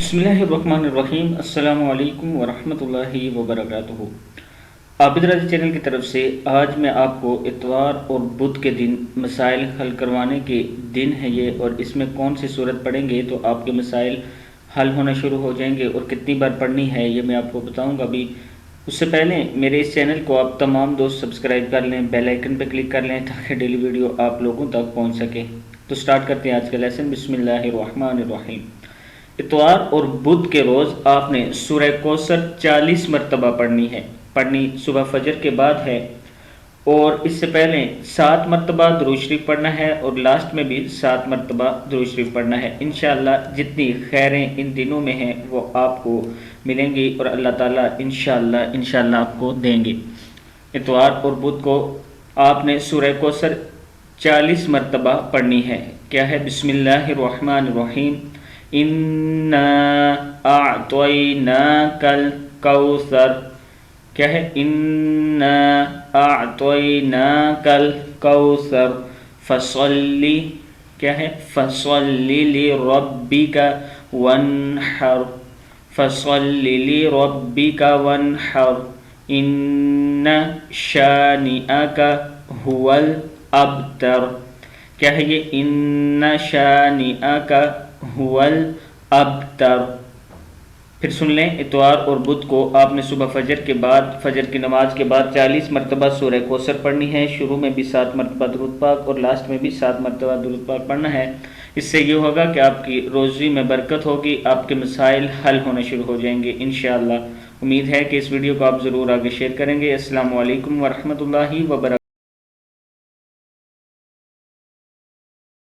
بسم اللہ الرحمن الرحیم۔ السلام علیکم ورحمۃ اللہ وبرکاتہ۔ عابد راضی چینل کی طرف سے آج میں آپ کو اتوار اور بدھ کے دن مسائل حل کروانے کے دن ہے یہ، اور اس میں کون سی صورت پڑھیں گے تو آپ کے مسائل حل ہونا شروع ہو جائیں گے، اور کتنی بار پڑھنی ہے یہ میں آپ کو بتاؤں گا ابھی۔ اس سے پہلے میرے اس چینل کو آپ تمام دوست سبسکرائب کر لیں، بیل آئیکن پہ کلک کر لیں تاکہ ڈیلی ویڈیو آپ لوگوں تک پہنچ سکے۔ تو سٹارٹ کرتے ہیں آج کا لیسن۔ بسم اللہ الرحمن الرحیم۔ اتوار اور بدھ کے روز آپ نے سورہ کوثر 40 مرتبہ پڑھنی صبح فجر کے بعد ہے، اور اس سے پہلے 7 مرتبہ درود شریف پڑھنا ہے، اور لاسٹ میں بھی 7 مرتبہ درود شریف پڑھنا ہے۔ انشاءاللہ جتنی خیریں ان دنوں میں ہیں وہ آپ کو ملیں گی، اور اللہ تعالیٰ انشاءاللہ آپ کو دیں گے۔ اتوار اور بدھ کو آپ نے سورہ کوثر 40 مرتبہ پڑھنی ہے۔ کیا ہے؟ بسم اللہ الرحمن الرحیم۔ اِنَّا أَعْطَيْنَاكَ الْكَوْثَرَ۔ کیا ہے؟ اِنَّا أَعْطَيْنَاكَ الْكَوْثَرَ فَصَلِّ۔ کیا ہے؟ فَصَلِّ لِرَبِّكَ وَانْحَرْ۔ فَصَلِّ لِرَبِّكَ وَانْحَرْ إِنَّ شَانِئَكَ هُوَ الْأَبْتَرُ۔ کیا ہے یہ؟ اِنَّ شَانِئَكَ هُوَ الْأَبْتَرُ۔ پھر سن لیں، اتوار اور بدھ کو آپ نے صبح فجر کی نماز کے بعد 40 مرتبہ سورہ کوثر پڑھنی ہے۔ شروع میں بھی 7 مرتبہ درود پاک، اور لاسٹ میں بھی 7 مرتبہ درود پاک پڑھنا ہے۔ اس سے یہ ہوگا کہ آپ کی روزی میں برکت ہوگی، آپ کے مسائل حل ہونا شروع ہو جائیں گے انشاءاللہ۔ امید ہے کہ اس ویڈیو کو آپ ضرور آگے شیئر کریں گے۔ السلام علیکم ورحمۃ اللہ وبرکاتہ۔